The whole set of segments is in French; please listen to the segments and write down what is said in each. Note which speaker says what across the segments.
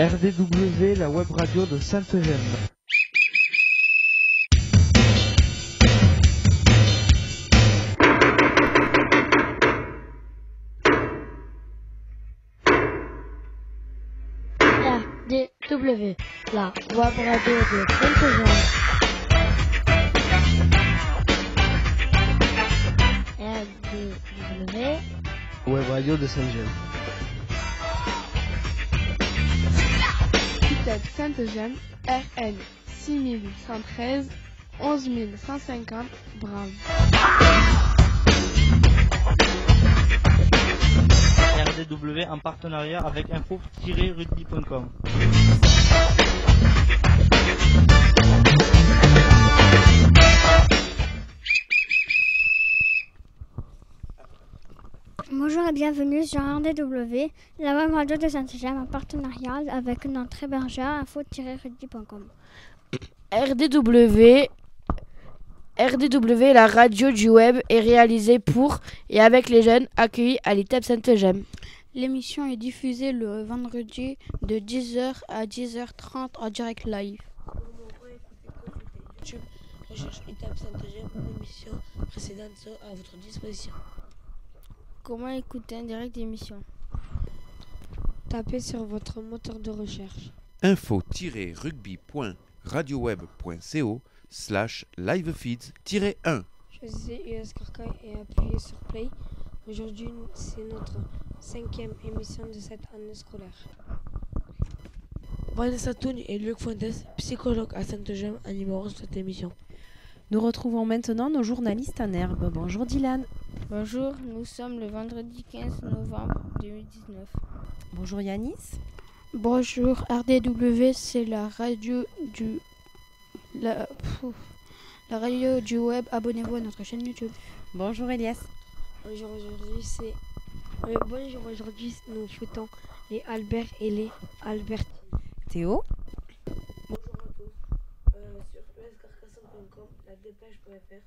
Speaker 1: RDW, la web radio de Sainte-Gemme.
Speaker 2: RDW, la web radio de Sainte-Gemme. RDW,
Speaker 1: Web radio de Sainte-Gemme.
Speaker 3: ITEP Sainte-Gemme, RN 6113 11150 Brave.
Speaker 4: RDW en partenariat avec info-rugby.com.
Speaker 5: Bonjour et bienvenue sur RDW, la web radio de Sainte-Gemme en partenariat avec notre hébergeur info-rugby.com.
Speaker 2: RDW, la radio du web, est réalisée pour et avec les jeunes accueillis à l'ITEP Sainte-Gemme.
Speaker 3: L'émission est diffusée le vendredi de 10h à 10h30 en direct live.
Speaker 6: YouTube, recherche ITEP Sainte-Gemme, l'émission précédente sont à votre disposition.
Speaker 3: Comment écouter un direct d'émission? Tapez sur votre moteur de recherche.
Speaker 7: info-rugby.radioweb.co/livefeeds-1.
Speaker 6: Choisissez US Carcaille et appuyez sur Play. Aujourd'hui, c'est notre 5e émission de cette année scolaire. Vanessa Toun et Luc Fuentes, psychologues à Sainte-Gemme, animeront cette émission.
Speaker 8: Nous retrouvons maintenant nos journalistes en herbe. Bonjour Dylan.
Speaker 3: Bonjour, nous sommes le vendredi 15 novembre 2019.
Speaker 8: Bonjour Yanis.
Speaker 3: Bonjour, RDW, c'est la radio du web. Abonnez-vous à notre chaîne YouTube.
Speaker 8: Bonjour Elias.
Speaker 6: Bonjour, aujourd'hui nous fêtons les Albert et les Albertines.
Speaker 8: Théo.
Speaker 6: Bonjour à tous. Sur uscarcasson.com, la dépêche.fr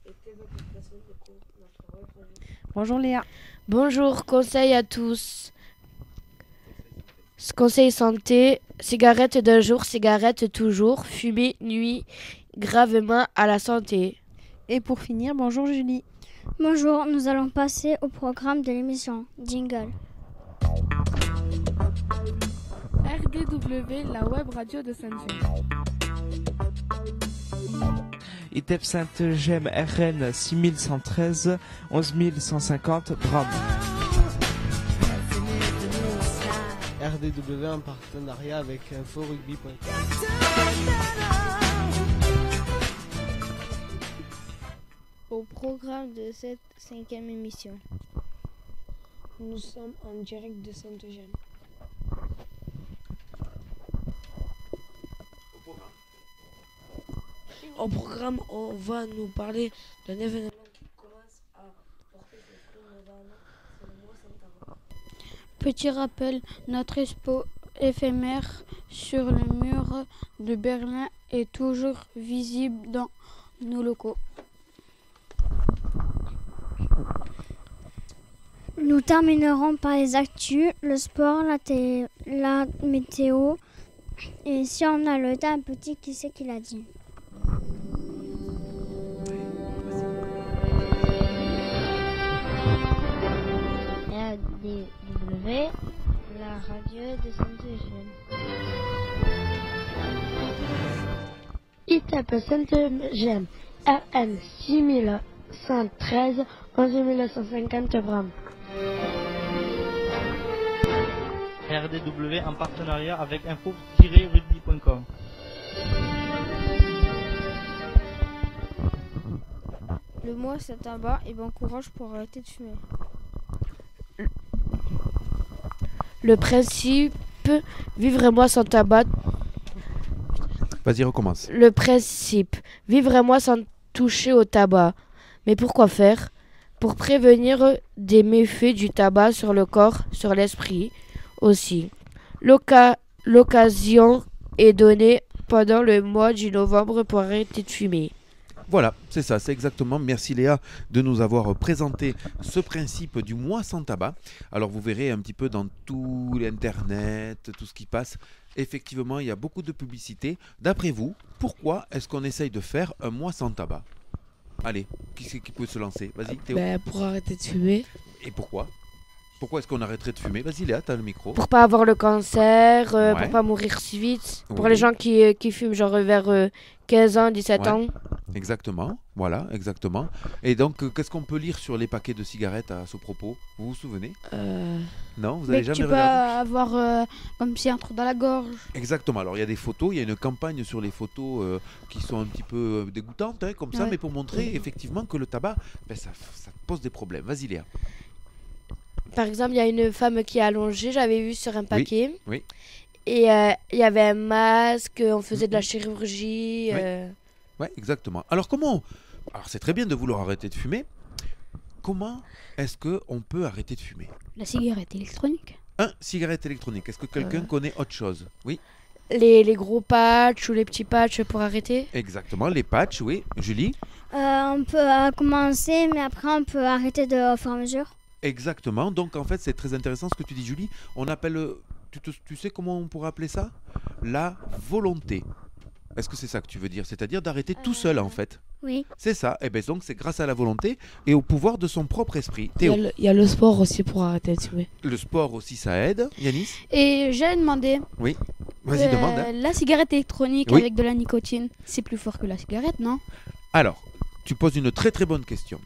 Speaker 6: et TV Carcassonne découvre notre web radio.
Speaker 8: Bonjour Léa.
Speaker 2: Bonjour, conseil à tous. Conseil santé, cigarette d'un jour, cigarette toujours, fumer nuit gravement à la santé.
Speaker 8: Et pour finir, bonjour Julie.
Speaker 5: Bonjour, nous allons passer au programme de l'émission. Jingle.
Speaker 3: RDW, la web radio de Sainte-Gemme.
Speaker 1: ITEP Sainte-Gemme, RN 6113 11150 Bram. RDW en partenariat avec info-rugby.com.
Speaker 3: Au programme de cette 5e émission.
Speaker 6: Nous sommes en direct de Sainte-Gemme. Au programme, on va nous parler d'un événement qui commence à porter ses fruits normalement, c'est le mois Saint-Aaron.
Speaker 3: Petit rappel, notre expo éphémère sur le mur de Berlin est toujours visible dans nos locaux.
Speaker 5: Nous terminerons par les actus, le sport, la météo et si on a le temps, un petit qui c'est qui l'a dit.
Speaker 2: RDW, la radio de Sainte-Gemme.
Speaker 9: ITEP Sainte-Gemme, RN 6113 11150 Bram.
Speaker 4: RDW en partenariat avec info-rugby.com.
Speaker 3: Le mois c'est tabac et bon courage pour arrêter de fumer.
Speaker 2: Le principe, vivre un mois sans tabac.
Speaker 7: Vas-y, recommence.
Speaker 2: Le principe, vivre un mois sans toucher au tabac. Mais pourquoi faire? Pour prévenir des méfaits du tabac sur le corps, sur l'esprit aussi. L'occasion est donnée pendant le mois de novembre pour arrêter de fumer.
Speaker 7: Voilà, c'est ça, c'est exactement. Merci Léa de nous avoir présenté ce principe du mois sans tabac. Alors vous verrez un petit peu dans tout l'internet, tout ce qui passe. Effectivement, il y a beaucoup de publicité. D'après vous, pourquoi est-ce qu'on essaye de faire un mois sans tabac? Allez, qui c'est qui peut se lancer? Vas-y Théo.
Speaker 2: Pour arrêter de fumer.
Speaker 7: Et pourquoi? Pourquoi est-ce qu'on arrêterait de fumer? Vas-y Léa, t'as le micro.
Speaker 2: Pour pas avoir le cancer,
Speaker 7: Ouais.
Speaker 2: pour pas mourir si vite. Pour
Speaker 7: Oui.
Speaker 2: les gens qui fument genre vers 15 ans, 17
Speaker 7: Ouais.
Speaker 2: ans.
Speaker 7: Exactement, voilà, exactement. Et donc, qu'est-ce qu'on peut lire sur les paquets de cigarettes à ce propos? Vous vous souvenez? Non, vous
Speaker 3: Mais
Speaker 7: avez
Speaker 3: tu
Speaker 7: jamais
Speaker 3: peux
Speaker 7: regardé?
Speaker 3: avoir comme si un trou dans la gorge.
Speaker 7: Exactement. Alors il y a des photos, il y a une campagne sur les photos qui sont un petit peu dégoûtantes, hein, comme ça,
Speaker 3: Ouais.
Speaker 7: mais pour montrer effectivement que le tabac, ça pose des problèmes. Vas-y Léa.
Speaker 2: Par exemple, il y a une femme qui est allongée, j'avais vu sur un paquet.
Speaker 7: oui.
Speaker 2: Et il y avait un masque, on faisait de la chirurgie.
Speaker 7: Oui. Ouais, exactement. Alors alors c'est très bien de vouloir arrêter de fumer. Comment est-ce qu'on peut arrêter de fumer?
Speaker 3: La cigarette électronique.
Speaker 7: Cigarette électronique. Est-ce que quelqu'un connaît autre chose? Oui.
Speaker 2: Les gros patchs ou les petits patchs pour arrêter.
Speaker 7: Exactement, les patchs, oui. Julie?
Speaker 5: On peut commencer, mais après on peut arrêter de au fur et à mesure.
Speaker 7: Exactement. Donc en fait, c'est très intéressant ce que tu dis, Julie. On appelle, tu sais comment on pourrait appeler ça? La volonté. Est-ce que c'est ça que tu veux dire? C'est-à-dire d'arrêter tout seul en fait.
Speaker 5: Oui.
Speaker 7: C'est ça. Et bien donc c'est grâce à la volonté et au pouvoir de son propre esprit. Théo,
Speaker 1: Il y a le sport aussi pour arrêter de fumer.
Speaker 7: le sport aussi ça aide. Yanis?
Speaker 3: Et j'ai demandé.
Speaker 7: Oui. Vas-y, demande. hein.
Speaker 3: La cigarette électronique
Speaker 7: Oui.
Speaker 3: avec de la nicotine, c'est plus fort que la cigarette, non?
Speaker 7: Alors, tu poses une très très bonne question.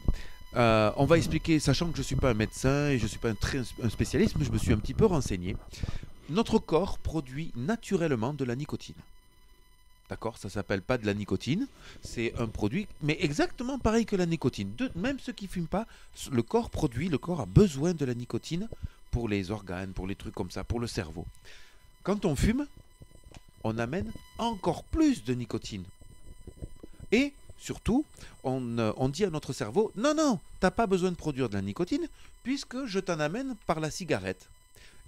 Speaker 7: On va expliquer, sachant que je ne suis pas un médecin et je ne suis pas un spécialiste, mais je me suis un petit peu renseigné. Notre corps produit naturellement de la nicotine. D'accord? Ça ne s'appelle pas de la nicotine, c'est un produit, mais exactement pareil que la nicotine. Même ceux qui ne fument pas, le corps a besoin de la nicotine pour les organes, pour les trucs comme ça, pour le cerveau. Quand on fume, on amène encore plus de nicotine. Et surtout, on dit à notre cerveau, non, t'as pas besoin de produire de la nicotine, puisque je t'en amène par la cigarette.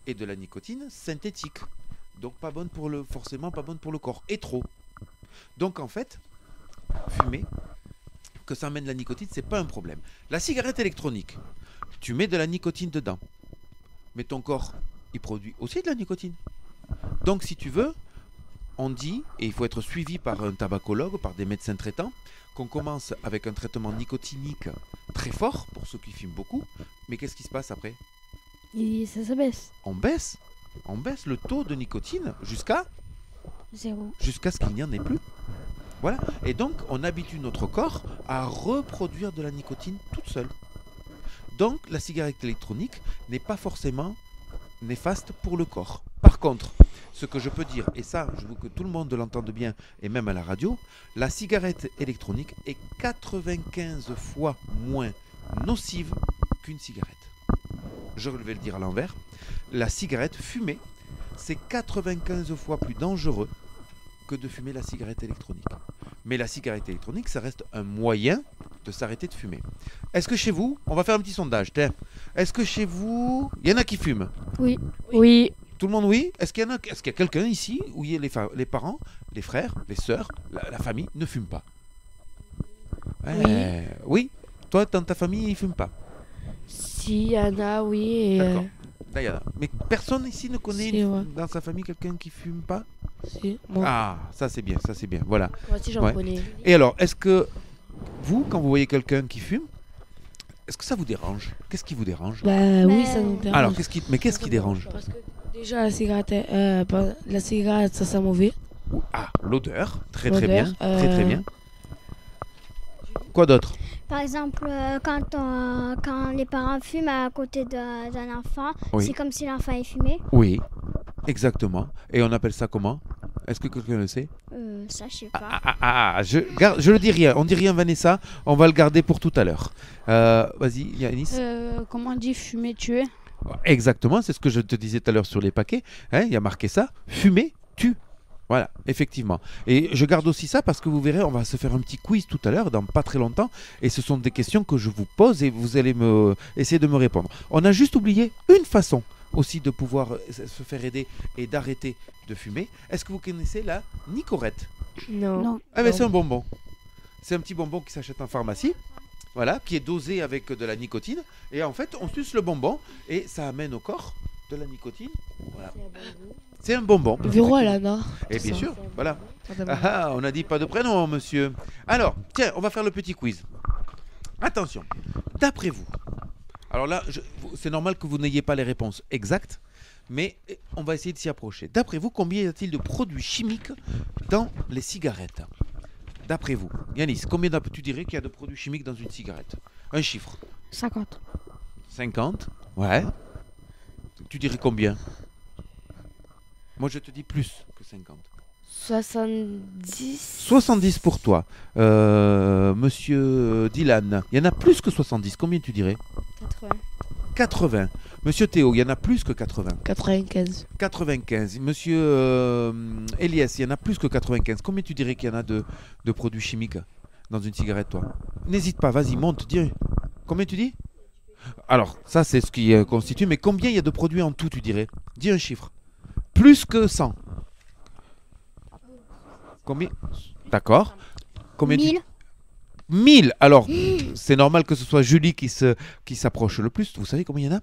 Speaker 7: Et de la nicotine synthétique. Donc forcément pas bonne pour le corps. Et trop. Donc en fait, fumer, que ça amène la nicotine, c'est pas un problème. La cigarette électronique, tu mets de la nicotine dedans. Mais ton corps, il produit aussi de la nicotine. Donc si tu veux, on dit, et il faut être suivi par un tabacologue, par des médecins traitants, qu'on commence avec un traitement nicotinique très fort, pour ceux qui fument beaucoup, mais qu'est-ce qui se passe après?
Speaker 3: Et ça s'abaisse.
Speaker 7: On baisse le taux de nicotine jusqu'à ce qu'il n'y en ait plus. Voilà, et donc on habitue notre corps à reproduire de la nicotine toute seule. Donc la cigarette électronique n'est pas forcément néfaste pour le corps. Par contre, ce que je peux dire, et ça je veux que tout le monde l'entende bien, et même à la radio, la cigarette électronique est 95 fois moins nocive qu'une cigarette. Je vais le dire à l'envers, la cigarette fumée, c'est 95 fois plus dangereux que de fumer la cigarette électronique. Mais la cigarette électronique, ça reste un moyen de s'arrêter de fumer. Est-ce que chez vous, on va faire un petit sondage, tiens. Est-ce que chez vous, il y en a qui fument?
Speaker 3: Oui.
Speaker 2: Oui.
Speaker 7: Tout le monde, oui. Est-ce qu'il y a quelqu'un ici où les parents, les frères, les sœurs, la famille ne fument pas? Oui. Toi, dans ta famille, ils ne fument pas?
Speaker 2: Si, il y en a, oui. Et,
Speaker 7: D'accord. Là, il y en a. Mais personne ici ne connaît
Speaker 2: Si, ouais.
Speaker 7: dans sa famille quelqu'un qui fume pas?
Speaker 2: Si, moi.
Speaker 7: Ah, ça c'est bien, voilà.
Speaker 2: Moi aussi, j'en
Speaker 7: Ouais.
Speaker 2: connais.
Speaker 7: Et alors, est-ce que vous, quand vous voyez quelqu'un qui fume, est-ce que ça vous dérange? Qu'est-ce qui vous dérange?
Speaker 1: Oui, ça nous dérange.
Speaker 7: Alors, qu'est-ce qui dérange?
Speaker 1: Parce que déjà, la cigarette, ça sent mauvais.
Speaker 7: Ah, l'odeur, très bien,
Speaker 1: L'odeur,
Speaker 7: très bien. Quoi d'autre?
Speaker 5: Par exemple, quand les parents fument à côté d'un enfant,
Speaker 7: Oui.
Speaker 5: c'est comme si l'enfant est fumé.
Speaker 7: Oui, exactement. Et on appelle ça comment? Est-ce que quelqu'un le sait?
Speaker 5: Ça, je sais pas.
Speaker 7: Je le dis rien, on dit rien Vanessa, on va le garder pour tout à l'heure. Vas-y Yanis.
Speaker 3: Comment on dit fumer, tuer?
Speaker 7: Exactement, c'est ce que je te disais tout à l'heure sur les paquets. Hein, il y a marqué ça, fumer, tue. Voilà, effectivement. Et je garde aussi ça parce que vous verrez, on va se faire un petit quiz tout à l'heure, dans pas très longtemps. Et ce sont des questions que je vous pose et vous allez essayer de me répondre. On a juste oublié une façon aussi de pouvoir se faire aider et d'arrêter de fumer. Est-ce que vous connaissez la Nicorette?
Speaker 2: Non.
Speaker 3: Non.
Speaker 7: Ah ben c'est un bonbon. C'est un petit bonbon qui s'achète en pharmacie. Voilà, qui est dosé avec de la nicotine. Et en fait, on suce le bonbon et ça amène au corps de la nicotine. Voilà. C'est un bonbon.
Speaker 1: Véro, Alana.
Speaker 7: Et bien
Speaker 1: Ça.
Speaker 7: sûr, voilà.
Speaker 1: Madame.
Speaker 7: Ah, on n'a dit pas de prénom, monsieur. Alors, tiens, on va faire le petit quiz. Attention, d'après vous, alors là, c'est normal que vous n'ayez pas les réponses exactes, mais on va essayer de s'y approcher. D'après vous, combien y a-t-il de produits chimiques dans les cigarettes? D'après vous, Yanis, combien tu dirais qu'il y a de produits chimiques dans une cigarette? Un chiffre.
Speaker 5: 50.
Speaker 7: 50? Ouais. Tu dirais combien? Moi, je te dis plus que 50.
Speaker 2: 70.
Speaker 7: 70 pour toi. Monsieur Dylan, il y en a plus que 70. Combien tu dirais?
Speaker 3: 80.
Speaker 7: 80. Monsieur Théo, il y en a plus que 80.
Speaker 1: 95.
Speaker 7: 95. Monsieur Elias, il y en a plus que 95. Combien tu dirais qu'il y en a de produits chimiques dans une cigarette, toi? N'hésite pas, vas-y, monte, dis. Combien tu dis? Alors, ça, c'est ce qui constitue. Mais combien il y a de produits en tout, tu dirais? Dis un chiffre. Plus que 100. Combien? D'accord. Combien?
Speaker 5: 1000.
Speaker 7: 1000. Alors, c'est normal que ce soit Julie qui s'approche le plus. Vous savez combien il y en a?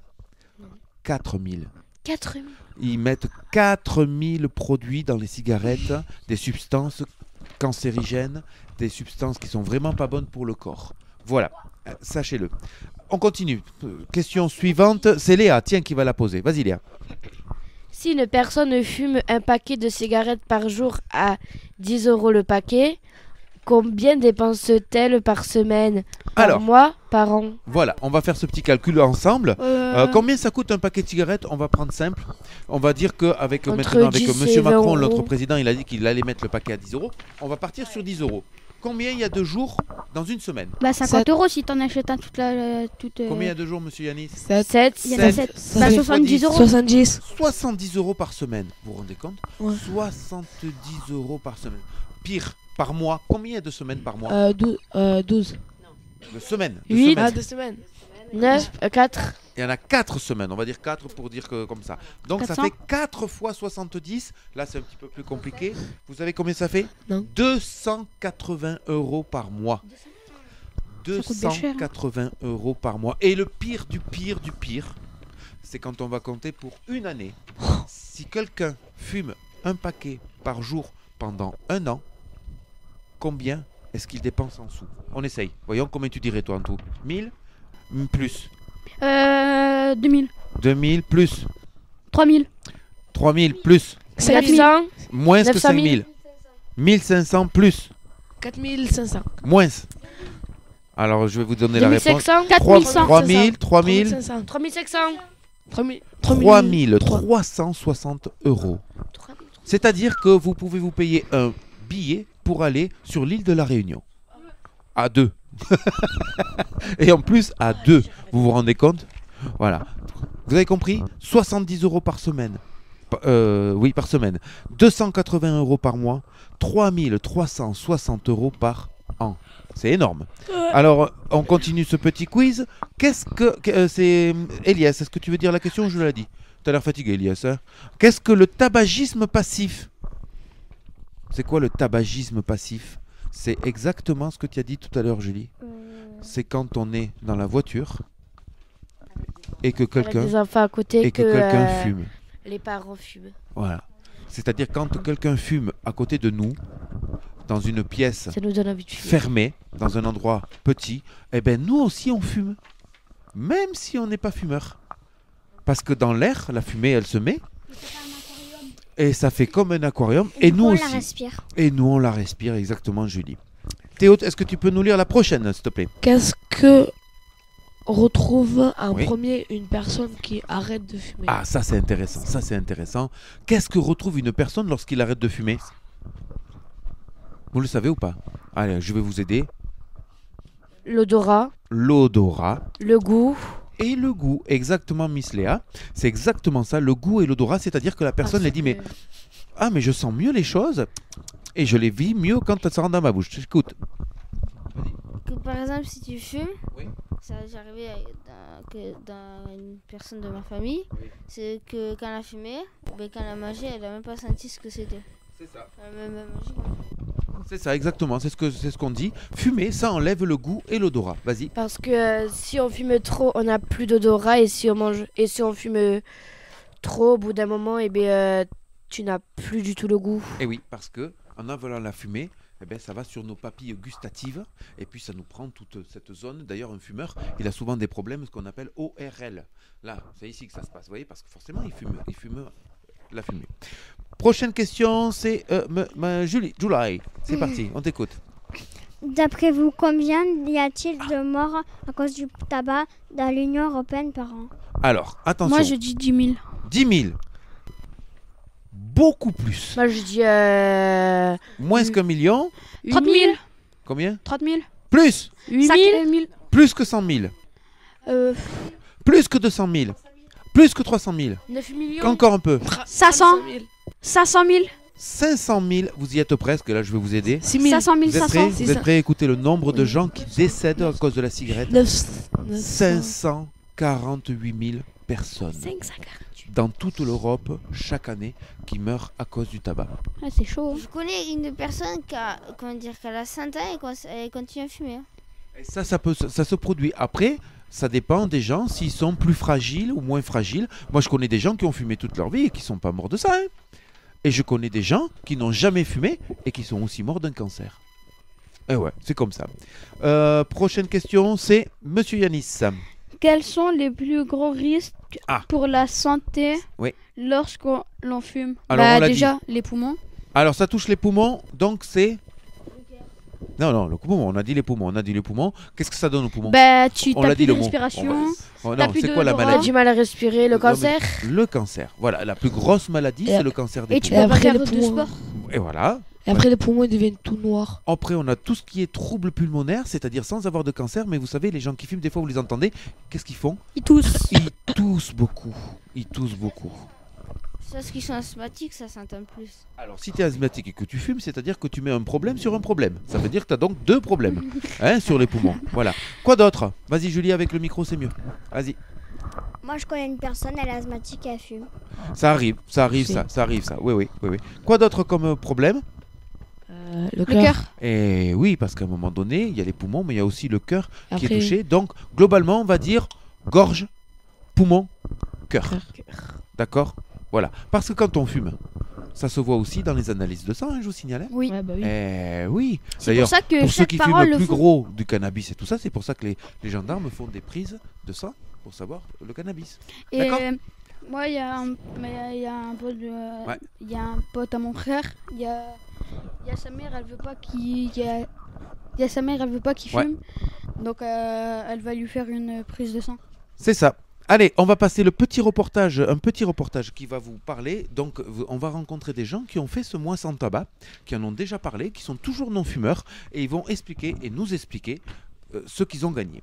Speaker 7: 4000.
Speaker 2: 4000.
Speaker 7: Ils mettent 4000 produits dans les cigarettes, des substances cancérigènes, des substances qui sont vraiment pas bonnes pour le corps. Voilà, sachez-le. On continue. Question suivante, c'est Léa, tiens, qui va la poser. Vas-y Léa.
Speaker 2: Si une personne fume un paquet de cigarettes par jour à 10 € le paquet, combien dépense-t-elle par semaine? Par
Speaker 7: Alors,
Speaker 2: mois? Par an?
Speaker 7: voilà, on va faire ce petit calcul ensemble. Combien ça coûte un paquet de cigarettes? On va prendre simple. On va dire qu'avec maintenant avec
Speaker 2: 10
Speaker 7: Monsieur
Speaker 2: et 20
Speaker 7: Macron,
Speaker 2: €.
Speaker 7: notre président, il a dit qu'il allait mettre le paquet à 10 €. On va partir sur 10 €. Combien il y a de jours dans une semaine?
Speaker 3: Bah 50 € si t'en achètes un toute la...
Speaker 7: Combien il y a de jours, Monsieur Yanis?
Speaker 2: 7.
Speaker 3: Il y en a 7. Bah 70 €.
Speaker 1: 70.
Speaker 7: 70 € par semaine. Vous vous rendez compte?
Speaker 1: Ouais.
Speaker 7: 70 € par semaine. Pire, par mois. Combien il y a de semaines par mois?
Speaker 1: 12.
Speaker 7: De semaines. De
Speaker 2: 8.
Speaker 7: semaines.
Speaker 1: 2 semaines.
Speaker 2: 9, 4.
Speaker 7: Il y en a 4 semaines. On va dire 4 pour dire que comme ça. Donc
Speaker 3: 400.
Speaker 7: ça fait 4 fois 70. Là, c'est un petit peu plus compliqué. Vous savez combien ça fait?
Speaker 1: Non.
Speaker 7: 280 € par mois.
Speaker 3: coûte bien cher, hein.
Speaker 7: 280 € par mois. Et le pire du pire du pire, c'est quand on va compter pour une année. Si quelqu'un fume un paquet par jour pendant un an, combien est-ce qu'il dépense en sous? On essaye. Voyons combien tu dirais toi en tout. 1000 plus.
Speaker 3: 2000.
Speaker 7: 2000 plus.
Speaker 3: 3000.
Speaker 7: 3000 plus.
Speaker 2: 900.
Speaker 7: Moins que
Speaker 2: 900 000.
Speaker 7: 5000. 1500 plus.
Speaker 1: 4500.
Speaker 7: Moins. Alors je vais vous donner la réponse.
Speaker 2: 2500.
Speaker 3: 4100.
Speaker 7: 3000, 3000,
Speaker 1: 3500.
Speaker 2: 3500.
Speaker 7: 3360 €. C'est-à-dire que vous pouvez vous payer un billet pour aller sur l'île de la Réunion. À deux. Et en plus, à deux. Vous vous rendez compte? Voilà. Vous avez compris? 70 € par semaine. Oui, par semaine. 280 € par mois. 3360 € par an. C'est énorme. Alors, on continue ce petit quiz. Qu'est-ce que... c'est Elias, est-ce que tu veux dire la question ou je l'ai dit? Tu as l'air fatigué, Elias. Hein? Qu'est-ce que le tabagisme passif? C'est quoi le tabagisme passif? C'est exactement ce que tu as dit tout à l'heure, Julie. C'est quand on est dans la voiture et que
Speaker 2: Il y a
Speaker 7: quelqu'un
Speaker 2: des enfants à côté
Speaker 7: fume.
Speaker 2: les parents fument.
Speaker 7: Voilà. C'est-à-dire quand quelqu'un fume à côté de nous, dans une pièce
Speaker 2: Ça nous donne envie de fumer.
Speaker 7: fermée, dans un endroit petit, eh ben nous aussi on fume. Même si on n'est pas fumeur. Parce que dans l'air, la fumée, elle se met. Et ça fait comme un aquarium. Et nous
Speaker 5: on
Speaker 7: aussi.
Speaker 5: la respire.
Speaker 7: Et nous, on la respire, exactement, Julie. Théo, est-ce que tu peux nous lire la prochaine, s'il te plaît?
Speaker 1: Qu'est-ce que retrouve en
Speaker 7: Oui.
Speaker 1: premier une personne qui arrête de fumer?
Speaker 7: Ah, ça c'est intéressant, ça c'est intéressant. Qu'est-ce que retrouve une personne lorsqu'il arrête de fumer? Vous le savez ou pas? Allez, je vais vous aider.
Speaker 2: L'odorat,
Speaker 7: L'odorat
Speaker 2: le goût.
Speaker 7: et le goût. Exactement, Miss Léa. C'est exactement ça, le goût et l'odorat. C'est-à-dire que la personne, elle dit, mais je sens mieux les choses et je les vis mieux quand elles se rendent dans ma bouche. Écoute.
Speaker 5: Que par exemple, si tu fumes,
Speaker 7: Oui.
Speaker 5: ça va arrivé dans une personne de ma famille, c'est que quand elle a fumé, ben, quand elle a mangé, elle n'a même pas senti ce que c'était.
Speaker 7: C'est ça.
Speaker 5: Elle a même pas mangé.
Speaker 7: C'est ça, exactement, c'est ce qu'on dit. Fumer, ça enlève le goût et l'odorat. Vas-y.
Speaker 2: Parce que si on fume trop, on n'a plus d'odorat et si on fume trop, au bout d'un moment, tu n'as plus du tout le goût.
Speaker 7: Et oui, parce que en avalant la fumée, ça va sur nos papilles gustatives et puis ça nous prend toute cette zone. D'ailleurs, un fumeur, il a souvent des problèmes, ce qu'on appelle ORL. Là, c'est ici que ça se passe, vous voyez, parce que forcément, il fume la fumée. Prochaine question, c'est Julie. C'est parti, on t'écoute.
Speaker 5: D'après vous, combien y a-t-il de morts à cause du tabac dans l'Union européenne par an?
Speaker 7: Alors, attention.
Speaker 3: Moi, je dis 10 000.
Speaker 7: 10 000. Beaucoup plus.
Speaker 2: Moi, je dis...
Speaker 7: Moins qu'1 million.
Speaker 3: 30 000.
Speaker 7: Combien?
Speaker 3: 30 000.
Speaker 7: Plus.
Speaker 3: 8 000.
Speaker 7: Plus que 100 000. Plus que 200 000. Plus que 300 000.
Speaker 2: 9 millions.
Speaker 7: Encore un peu.
Speaker 3: 500 000. 500 000.
Speaker 7: 500 000. Vous y êtes presque, là je vais vous aider.
Speaker 3: 6 000. 500 000.
Speaker 7: Vous êtes prêts à écouter le nombre de gens qui décèdent à cause de la cigarette? 548 000 personnes.
Speaker 3: 548.
Speaker 7: Dans toute l'Europe, chaque année, qui meurent à cause du tabac.
Speaker 3: Ah, c'est chaud.
Speaker 5: Je connais une personne qui a la 100 ans et continue à fumer.
Speaker 7: Et ça se produit. Après, ça dépend des gens s'ils sont plus fragiles ou moins fragiles. Moi, je connais des gens qui ont fumé toute leur vie et qui ne sont pas morts de ça. Hein. Et je connais des gens qui n'ont jamais fumé et qui sont aussi morts d'un cancer. Et ouais, c'est comme ça. Prochaine question, c'est Monsieur Yanis.
Speaker 3: Quels sont les plus gros risques pour la santé lorsqu'on fume?
Speaker 7: Alors,
Speaker 3: déjà, les poumons.
Speaker 7: Alors, ça touche les poumons, donc c'est... Non, le poumon, on a dit les poumons. Qu'est-ce que ça donne aux poumons?
Speaker 3: Tu n'as plus de respiration.
Speaker 7: C'est quoi la maladie?
Speaker 2: Tu as du mal à respirer, le cancer.
Speaker 7: Le cancer, voilà, la plus grosse maladie, c'est le cancer des poumons.
Speaker 3: Et tu peux pas faire de sport.
Speaker 7: Et voilà.
Speaker 1: Et après, les poumons ils deviennent tout noirs.
Speaker 7: Après, on a tout ce qui est trouble pulmonaire, c'est-à-dire sans avoir de cancer, mais vous savez, les gens qui fument, des fois, vous les entendez, qu'est-ce qu'ils font?
Speaker 3: Ils toussent.
Speaker 7: Ils toussent beaucoup.
Speaker 5: Parce qu'ils sont asthmatiques, ça s'entend plus.
Speaker 7: Alors, si tu es asthmatique et que tu fumes, c'est-à-dire que tu mets un problème sur un problème. Ça veut dire que tu as donc deux problèmes sur les poumons. Voilà. Quoi d'autre? Vas-y, Julie, avec le micro, c'est mieux. Vas-y.
Speaker 5: Moi, je connais une personne, elle est asthmatique et elle fume.
Speaker 7: Ça arrive, ça. Oui. Quoi d'autre comme problème?
Speaker 1: Le cœur.
Speaker 7: Et oui, parce qu'à un moment donné, il y a les poumons, mais il y a aussi le cœur qui est touché. Donc, globalement, on va dire gorge, poumon, cœur. D'accord? Voilà. Parce que quand on fume, ça se voit aussi dans les analyses de sang, je vous signale.
Speaker 3: Oui.
Speaker 7: Oui.
Speaker 3: C'est pour ça que
Speaker 7: pour ceux qui fument
Speaker 3: parole
Speaker 7: le plus gros du cannabis et tout ça, c'est pour ça que les gendarmes font des prises de sang pour savoir le cannabis. D'accord?
Speaker 3: Moi, il y a un pote à mon frère. Il y a sa mère, elle veut pas qu'il fume. Donc elle va lui faire une prise de sang.
Speaker 7: C'est ça. Allez, on va passer un petit reportage qui va vous parler. Donc, on va rencontrer des gens qui ont fait ce mois sans tabac, qui en ont déjà parlé, qui sont toujours non-fumeurs, et ils vont expliquer et nous expliquer ce qu'ils ont gagné.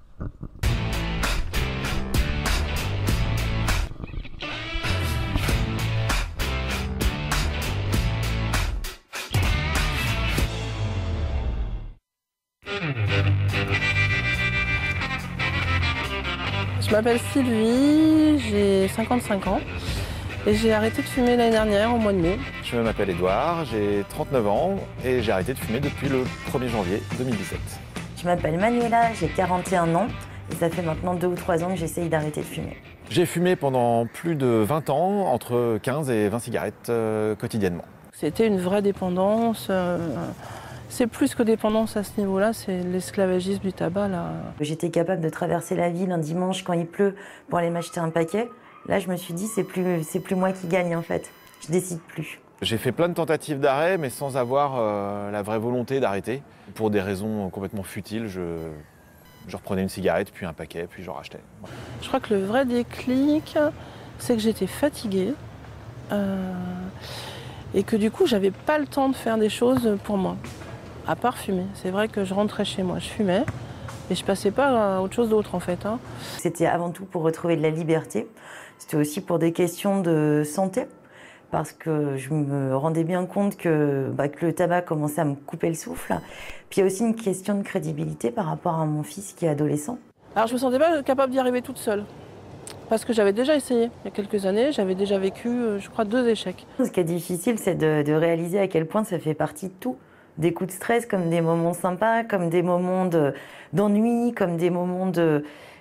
Speaker 10: Je m'appelle Sylvie, j'ai 55 ans et j'ai arrêté de fumer l'année dernière, au mois de mai.
Speaker 11: Je m'appelle Edouard, j'ai 39 ans et j'ai arrêté de fumer depuis le 1er janvier 2017.
Speaker 12: Je m'appelle Manuela, j'ai 41 ans et ça fait maintenant 2 ou 3 ans que j'essaye d'arrêter de fumer.
Speaker 11: J'ai fumé pendant plus de 20 ans, entre 15 et 20 cigarettes quotidiennement.
Speaker 10: C'était une vraie dépendance. C'est plus que dépendance à ce niveau-là, c'est l'esclavagisme du tabac. Là.
Speaker 12: J'étais capable de traverser la ville un dimanche quand il pleut pour aller m'acheter un paquet. Là, je me suis dit, c'est plus moi qui gagne en fait. Je décide plus.
Speaker 11: J'ai fait plein de tentatives d'arrêt, mais sans avoir la vraie volonté d'arrêter. Pour des raisons complètement futiles, je reprenais une cigarette, puis un paquet, puis j'en rachetais.
Speaker 10: Je crois que le vrai déclic, c'est que j'étais fatiguée. Et que du coup, j'avais pas le temps de faire des choses pour moi. À part fumer. C'est vrai que je rentrais chez moi, je fumais et je passais pas à autre chose d'autre en fait.
Speaker 12: C'était avant tout pour retrouver de la liberté. C'était aussi pour des questions de santé parce que je me rendais bien compte que le tabac commençait à me couper le souffle. Puis il y a aussi une question de crédibilité par rapport à mon fils qui est adolescent.
Speaker 10: Alors je me sentais pas capable d'y arriver toute seule. Parce que j'avais déjà essayé il y a quelques années, j'avais déjà vécu, je crois, 2 échecs.
Speaker 12: Ce qui est difficile, c'est de réaliser à quel point ça fait partie de tout. des coups de stress, comme des moments sympas, comme des moments d'ennui, comme des moments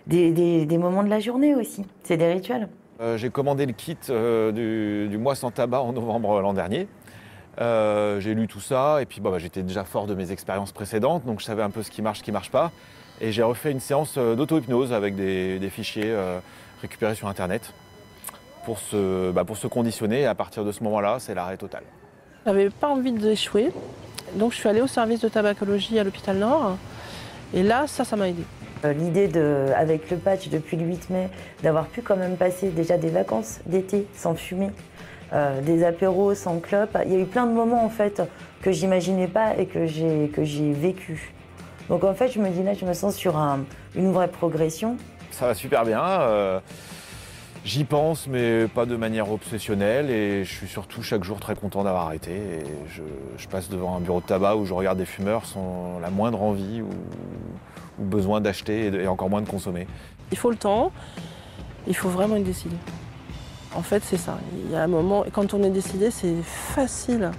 Speaker 12: des moments de la journée aussi. C'est des rituels.
Speaker 11: J'ai commandé le kit du mois sans tabac en novembre l'an dernier. J'ai lu tout ça et puis j'étais déjà fort de mes expériences précédentes, donc je savais un peu ce qui marche pas. Et j'ai refait une séance d'auto-hypnose avec des fichiers récupérés sur Internet pour se conditionner. Et à partir de ce moment-là, c'est l'arrêt total.
Speaker 10: J'avais pas envie d'échouer, donc je suis allée au service de tabacologie à l'hôpital Nord. Et là, ça m'a aidée.
Speaker 12: L'idée, avec le patch depuis le 8 mai, d'avoir pu quand même passer déjà des vacances d'été sans fumer, des apéros sans clope. Il y a eu plein de moments en fait que j'imaginais pas et que j'ai vécu. Donc en fait, je me dis là, je me sens sur une vraie progression.
Speaker 11: Ça va super bien. J'y pense, mais pas de manière obsessionnelle. Et je suis surtout chaque jour très content d'avoir arrêté. Et je passe devant un bureau de tabac où je regarde des fumeurs sans la moindre envie ou besoin d'acheter et encore moins de consommer.
Speaker 10: Il faut le temps, il faut vraiment être décidé. En fait, c'est ça. Il y a un moment, quand on est décidé, c'est facile.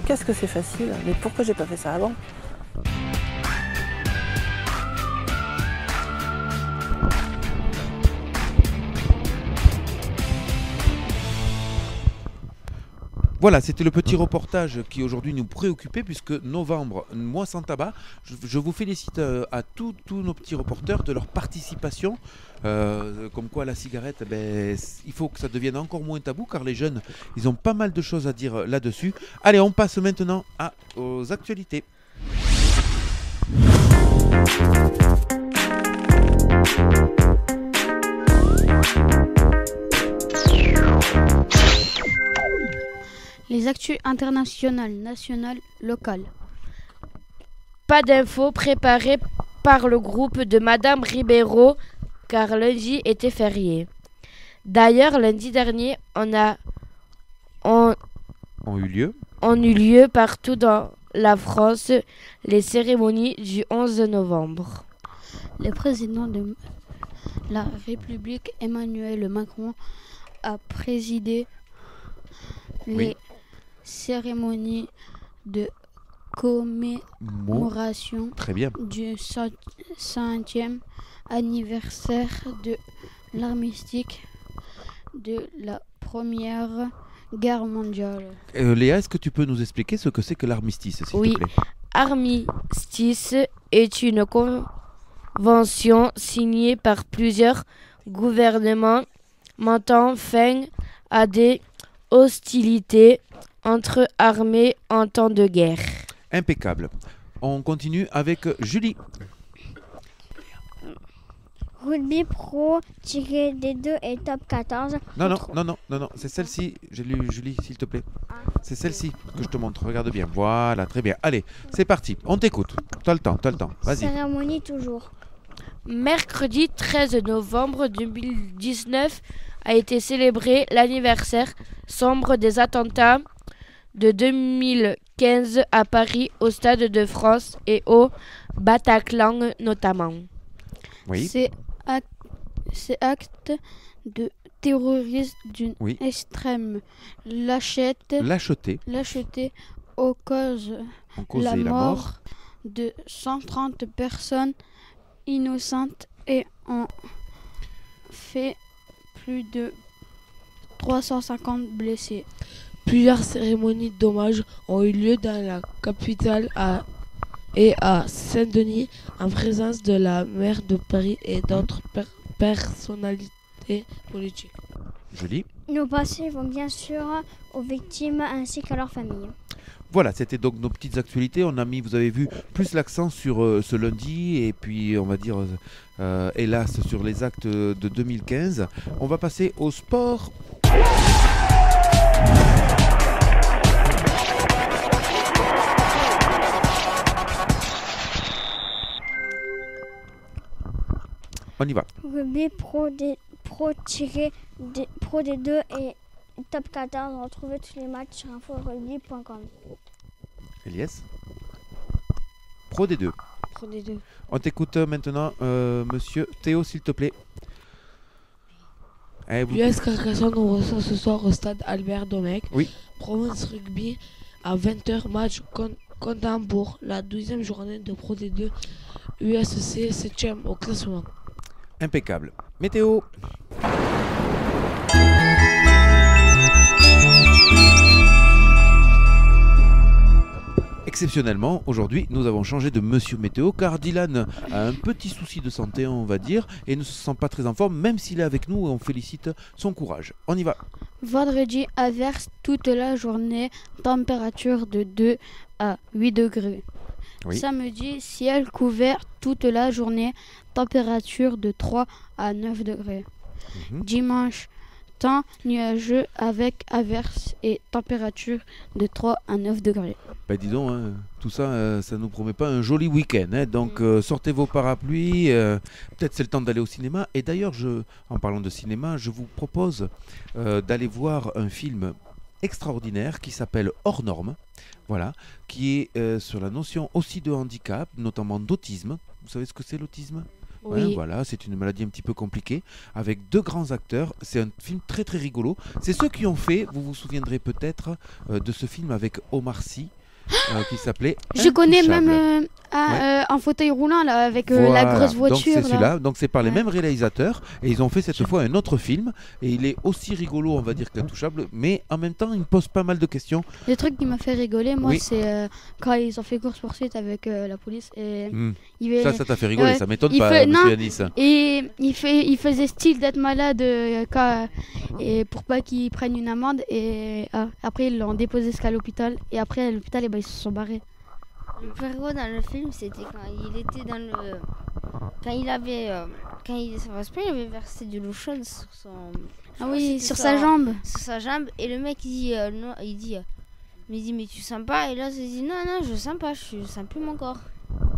Speaker 10: Qu'est-ce que c'est facile? Mais pourquoi j'ai pas fait ça avant?
Speaker 7: Voilà, c'était le petit reportage qui aujourd'hui nous préoccupait puisque novembre, mois sans tabac. Je vous félicite à tous nos petits reporters de leur participation. Comme quoi la cigarette, il faut que ça devienne encore moins tabou car les jeunes, ils ont pas mal de choses à dire là-dessus. Allez, on passe maintenant aux actualités.
Speaker 3: Les actus internationales, nationales, locales.
Speaker 2: Pas d'infos préparées par le groupe de Madame Ribeiro car lundi était férié. D'ailleurs, lundi dernier, ont eu lieu partout dans la France les cérémonies du 11 novembre.
Speaker 3: Le président de la République, Emmanuel Macron, a présidé les cérémonies de commémoration du 5e anniversaire de l'armistice de la Première Guerre mondiale.
Speaker 7: Léa, est-ce que tu peux nous expliquer ce que c'est que l'armistice, s'il te plaît?
Speaker 2: Armistice est une convention signée par plusieurs gouvernements mettant fin à des hostilités entre armées en temps de guerre.
Speaker 7: Impeccable. On continue avec Julie.
Speaker 5: Rugby Pro-D2 et top 14.
Speaker 7: Non, c'est celle-ci. J'ai lu Julie, s'il te plaît. C'est celle-ci que je te montre. Regarde bien. Voilà, très bien. Allez, c'est parti. On t'écoute. T'as le temps. Vas-y.
Speaker 5: Cérémonie toujours.
Speaker 2: Mercredi 13 novembre 2019 a été célébré l'anniversaire sombre des attentats de 2015 à Paris, au Stade de France et au Bataclan notamment.
Speaker 7: Oui.
Speaker 3: Ces actes de terrorisme d'une extrême lâcheté ont causé la mort de 130 personnes innocentes et ont fait plus de 350 blessés.
Speaker 1: Plusieurs cérémonies d'hommage ont eu lieu dans la capitale et à Saint-Denis en présence de la maire de Paris et d'autres personnalités politiques.
Speaker 7: Julie.
Speaker 5: Nos pensées vont bien sûr aux victimes ainsi qu'à leurs familles.
Speaker 7: Voilà, c'était donc nos petites actualités. On a mis, vous avez vu, plus l'accent sur ce lundi et puis on va dire, hélas, sur les actes de 2015. On va passer au sport. On y va.
Speaker 5: Rugby Pro-D2 et top 14. Retrouvez tous les matchs sur inforugby.com.
Speaker 7: Elias. Pro D2. On t'écoute maintenant, monsieur Théo, s'il te plaît.
Speaker 1: L'US Carcassonne nous reçoit ce soir au stade Albert Domecq.
Speaker 7: Oui.
Speaker 1: Provence Rugby à 20h, match compte à Hambourg, la 12e journée de Pro D2 USC 7e au classement.
Speaker 7: Impeccable. Météo. Exceptionnellement, aujourd'hui, nous avons changé de Monsieur Météo car Dylan a un petit souci de santé, on va dire, et ne se sent pas très en forme, même s'il est avec nous, on félicite son courage. On y va.
Speaker 3: Vendredi, averse toute la journée, température de 2 à 8 degrés.
Speaker 7: Oui.
Speaker 3: Samedi, ciel couvert toute la journée, température de 3 à 9 degrés. Dimanche, temps nuageux avec averse et température de 3 à 9 degrés.
Speaker 7: Bah dis donc, hein, tout ça, ça nous promet pas un joli week-end. Hein, donc sortez vos parapluies, peut-être c'est le temps d'aller au cinéma. Et d'ailleurs, en parlant de cinéma, je vous propose d'aller voir un film extraordinaire qui s'appelle Hors Normes, voilà, qui est sur la notion aussi de handicap, notamment d'autisme. Vous savez ce que c'est l'autisme ?
Speaker 1: Oui.
Speaker 7: Ouais, voilà, c'est une maladie un petit peu compliquée, avec 2 grands acteurs. C'est un film très très rigolo. C'est ceux qui ont fait, vous vous souviendrez peut-être de ce film avec Omar Sy, qui s'appelait
Speaker 3: Je connais
Speaker 7: Intouchable.
Speaker 3: même un fauteuil roulant là, avec la
Speaker 7: Voilà.
Speaker 3: grosse voiture.
Speaker 7: Donc c'est
Speaker 3: là.
Speaker 7: celui-là, donc c'est par les mêmes réalisateurs, et ils ont fait cette fois un autre film, et il est aussi rigolo, on va dire, qu'Intouchable, mais en même temps il me pose pas mal de questions.
Speaker 3: Le truc qui m'a fait rigoler, moi,
Speaker 7: Oui.
Speaker 3: c'est quand ils ont fait course-poursuite avec la police. Et
Speaker 7: Ça t'a fait rigoler, ça m'étonne pas,
Speaker 3: fait,
Speaker 7: monsieur
Speaker 3: non,
Speaker 7: Yanis.
Speaker 3: Et il faisait style d'être malade et pour pas qu'ils prennent une amende. Et après, ils l'ont déposé jusqu'à l'hôpital. Et après, à l'hôpital, ils se sont barrés.
Speaker 13: Le plus rigolo dans le film, c'était quand il était dans le. Quand il avait. Quand il avait versé du lotion sur son.
Speaker 3: Ah oui, sur sa jambe.
Speaker 13: Sur sa jambe. Et le mec, il dit. Mais tu sens pas? Et là, il dit non, je sens pas, je sens plus mon corps.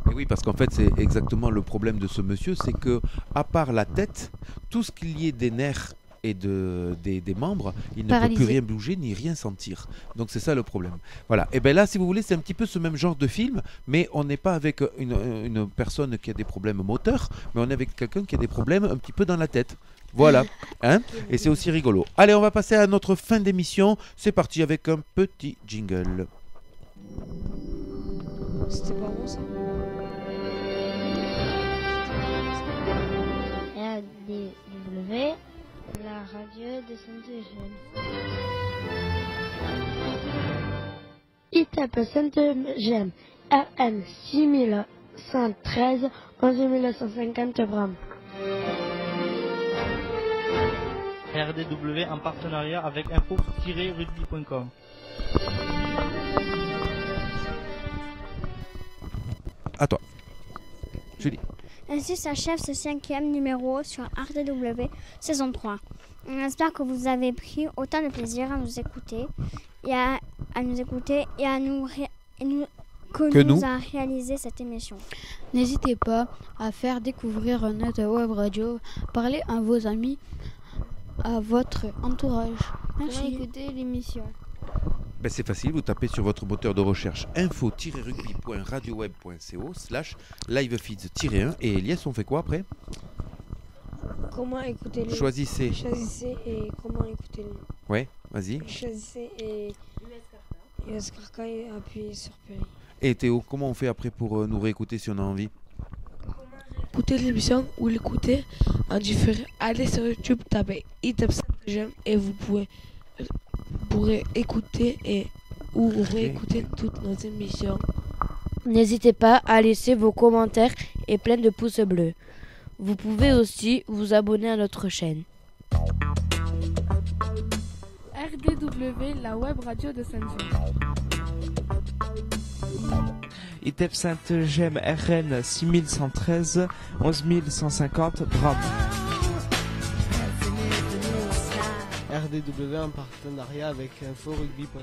Speaker 7: Et oui, parce qu'en fait, c'est exactement le problème de ce monsieur, c'est que, à part la tête, tout ce qu'il y ait des nerfs et des membres, il ne peut
Speaker 3: Paralysé.
Speaker 7: plus rien bouger ni rien sentir. Donc c'est ça le problème. Voilà. Et bien là, si vous voulez, c'est un petit peu ce même genre de film, mais on n'est pas avec une personne qui a des problèmes moteurs, mais on est avec quelqu'un qui a des problèmes un petit peu dans la tête. Voilà. Hein, et c'est aussi rigolo. Allez, on va passer à notre fin d'émission. C'est parti avec un petit jingle.
Speaker 1: C'était pas bon ça.
Speaker 9: RDW, la radio de Sainte-Eugène. ITEP Sainte-Eugène, RN 6113, 11950 grammes.
Speaker 4: RDW en partenariat avec info-rugby.com.
Speaker 7: À toi. Julie.
Speaker 5: Ainsi s'achève ce 5e numéro sur RDW saison 3. On espère que vous avez pris autant de plaisir à nous écouter et à nous a réalisé cette émission.
Speaker 3: N'hésitez pas à faire découvrir notre web radio, parlez à vos amis, à votre entourage.
Speaker 13: Merci. Écoutez l'émission.
Speaker 7: Ben c'est facile, vous tapez sur votre moteur de recherche info-rugby.radioweb.co/livefeeds-1 et Elias, on fait quoi après?
Speaker 6: Comment écouter les...
Speaker 7: Choisissez.
Speaker 6: Choisissez et comment écouter les...
Speaker 7: Ouais, vas-y.
Speaker 6: Choisissez et... US Carca et appuyez sur Perry.
Speaker 7: Et Théo, comment on fait après pour nous réécouter si on a envie?
Speaker 1: Écoutez l'émission ou l'écouter en différé. Allez sur YouTube, tapez ITEP Sainte-Eugène et vous pourrez écouter ou réécouter toutes nos émissions.
Speaker 2: N'hésitez pas à laisser vos commentaires et plein de pouces bleus. Vous pouvez aussi vous abonner à notre chaîne.
Speaker 14: RDW, la web radio de Sainte-Eugène.
Speaker 15: ITEP Sainte-Eugène RN 6113, 11150 grammes.
Speaker 16: RDW en partenariat avec info-rugby.com.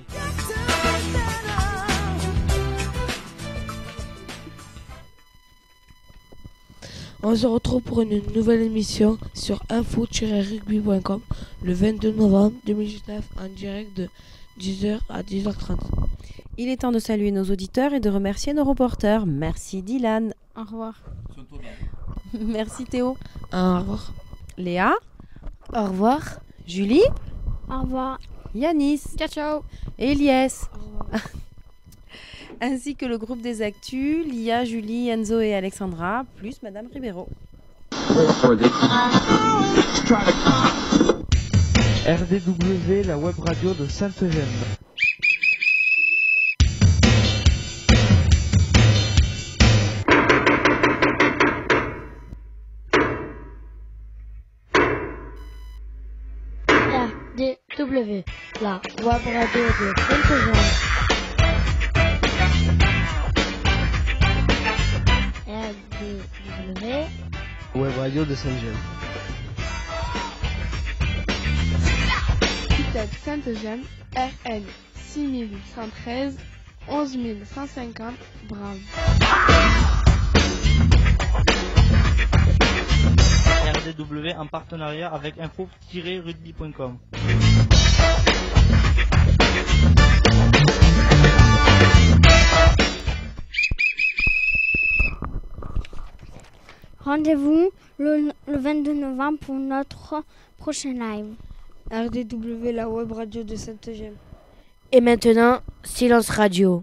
Speaker 1: On se retrouve pour une nouvelle émission sur info-rugby.com le 22 novembre 2019 en direct de 10h à 10h30.
Speaker 8: Il est temps de saluer nos auditeurs et de remercier nos reporters. Merci Dylan.
Speaker 3: Au revoir.
Speaker 8: Merci Théo.
Speaker 1: Au revoir.
Speaker 8: Léa.
Speaker 2: Au revoir.
Speaker 8: Julie.
Speaker 5: Au revoir.
Speaker 8: Yanis.
Speaker 3: Ciao ciao.
Speaker 8: Elias. ainsi que le groupe des Actus, Lia, Julie, Enzo et Alexandra, plus Madame Ribeiro.
Speaker 15: RDW, la web radio de Sainte-Eugène.
Speaker 9: RDW, la web radio de Sainte-Eugène. RDW,
Speaker 16: web radio de Sainte-Eugène.
Speaker 14: Kitech Sainte-Eugène, RN 6113 11150 Brave.
Speaker 4: RDW en partenariat avec info-rugby.com.
Speaker 5: Rendez-vous le 22 novembre pour notre prochain live.
Speaker 1: RDW, la web radio de Sainte-Eugène.
Speaker 2: Et maintenant, silence radio.